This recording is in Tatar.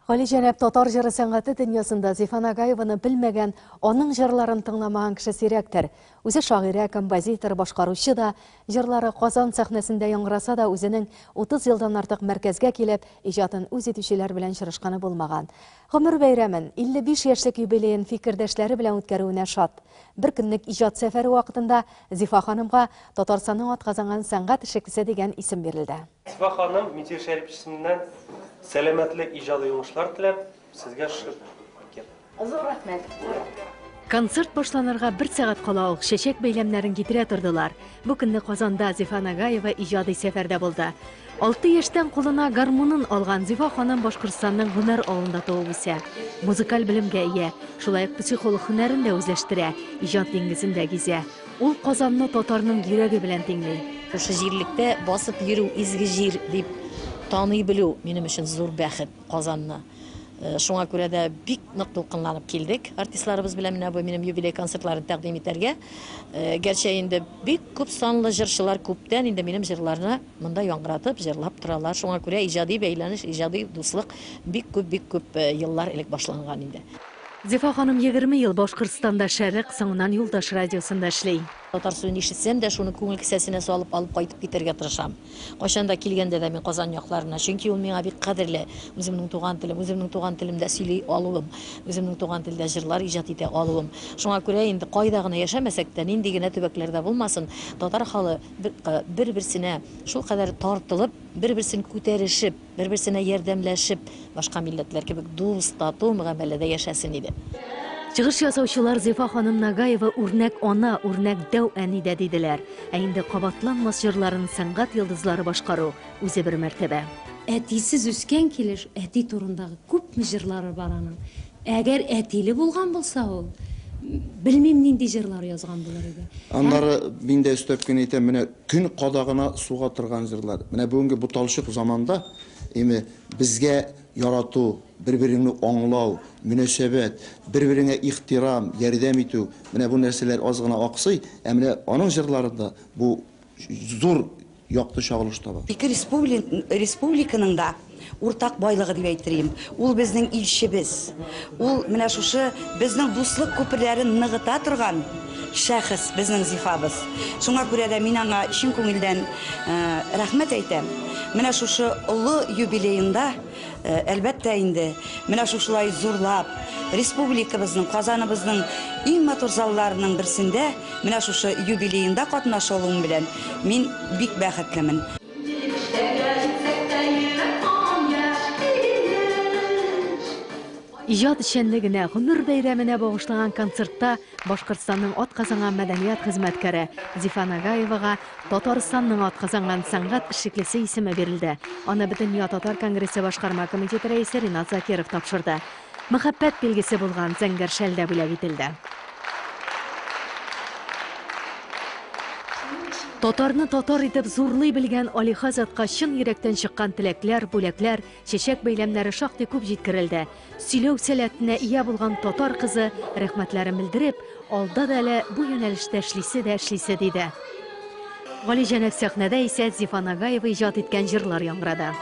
Гали Жанәп татар жыры сәнгате дөньясында Зифа Нагаеваны белмәгән, аның жырларын тыңламаган кеше сирәктер. Үзе шагыйрә, композитор, башкаручы да, жырлары Казан сәхнәсендә яңгыраса да үзенең 30 елдан артык мәркәзгә килеп, иҗатын үз итүчеләр белән чырышканы булмаган. Гомер бәйрәмен 55 яшьлек юбилеен фикердәшләре белән үткәрүенә шат. Бер көнлек иҗат сәфәре вакытында Зифа ханымга Татарстанның атказанган сәнгать эшлеклесе дигән исем бирелде. Зифа ханым Митир Шәрипов исеменнән сәламәтлек иҗади уңышлар теләп, сезгә шып кеп. Зур рәхмәт. Концерт башланырга 1 сәгать кала ук чәчәк бәйләмнәрен китерә тордылар. Бу көнне Казанда Зифа Нагаева иҗади сәфәрдә булды. 6 яшьтән кулына гармунын алган Зифа ханым Башкортстанның Гүнәр авылында туып үсә. Музыкаль белемгә ия, шулай ук психолог һөнәрен дә үзләштерә, иҗат диңгезендә гизә. Ул Казанны татарның йөрәге белән тиңли. Шушы җирлектә басып йөрү изге җир дип таный белү минем өчен зур бәхет Казанны. Шуңа күрә дә бик нык дулкынланып килдек. Артистларыбыз белән менә бу минем юбилей концертларын тәкъдим итәргә. Гәрчә инде бик күп санлы җырчылар күптән инде минем җырларны монда яңгыратып, җырлап торалар. Шуңа күрә иҗади бәйләнеш, иҗади дуслык бик күп еллар элек башланган инде. Зифа ханым 20 ел Башкортстанда Шәрык, соңыннан Юлдаш радиосында эшли. Татар сүзен ишетсәм дә шуны күңел кесәсенә салып алып кайтып китәргә тырышам. Кайчанда килгәндә дә мин Казан якларына, чөнки ул миңа бик кадерле. Үземнең туган телемдә сөйли алуым, үземнең туган телдә җырлар иҗат итә алуым. Шуңа күрә инде кайда гына яшәмәсәк тә, нинди генә төбәкләрдә булмасын, татар халы бер-берсенә шул кадәр тартылып, бер-берсен күтәрешеп, бер-берсенә ярдәмләшеп, башка милләтләр кебек дус, тату мөгамәләдә яшәсен иде. Чыгыш ясаучылар Зифа ханым Нагаева үрнәк ана, үрнәк дәү әни дә диделәр. Ә инде кабатланмас җырларын сәнгать йолдызлары башкару үзе бер мәртәбә. Әтисез үскән килеш, әти турындагы күпме җырлары бар аның. Әгәр әтиле булган булса ул, белмим нинди җырлар язган булыр иде. Аннары мин дә өстәп кенә әйтәм, менә көн кадагына суга торган җырлар. Менә бүгенге бу талчык заманда безгә ярату, бер-береңне аңлау, мөнәсәбәт, бер-береңә ихтирам, ярдәм итү, менә бу нәрсәләр аз гына аксый, ә менә аның җырларында бу зур якты чагылыш таба. Ике республиканың да уртак байлыгы дип әйтерим. Ул безнең илчебез. Ул менә шушы безнең дуслык күперләрен ныгыта торган шәхес безнең Зифабыз. Шуңа күрә дә мин аңа чын күңелдән рәхмәт әйтәм. Менә шушы олы юбилеенда әлбәттә инде менә шушылай зурлап республикабызның, Казаныбызның иң матур залларының берсендә менә шушы юбилеенда катнашуым белән мин бик бәхетлемен. Иҗат эшчәнлегенә, гомер бәйрәменә багышланган концертта Башкортстанның атказанган мәдәният хезмәткәре Зифа Нагаевага Татарстанның атказанган сәнгать эшлеклесе исеме бирелде. Аны Бөтендөнья татар конгрессы башкарма комитеты рәисе Ринат Закиров тапшырды. Мәхәббәт билгесе булган зәңгәр шәл дә бүләк ителде. Татарны татар итеп зурлый белгән Алиха затка чын йөрәктән чыккан теләкләр, бүләкләр, чәчәк бәйләмнәре шактый күп җиткерелде. Сөйләү сәләтенә ия булган татар кызы рәхмәтләрен белдереп, алда да әле бу юнәлештә эшлисе диде. Гали Жанәп сәхнәдә исә Зифа Нагаева иҗат иткән җырлар яңгырады.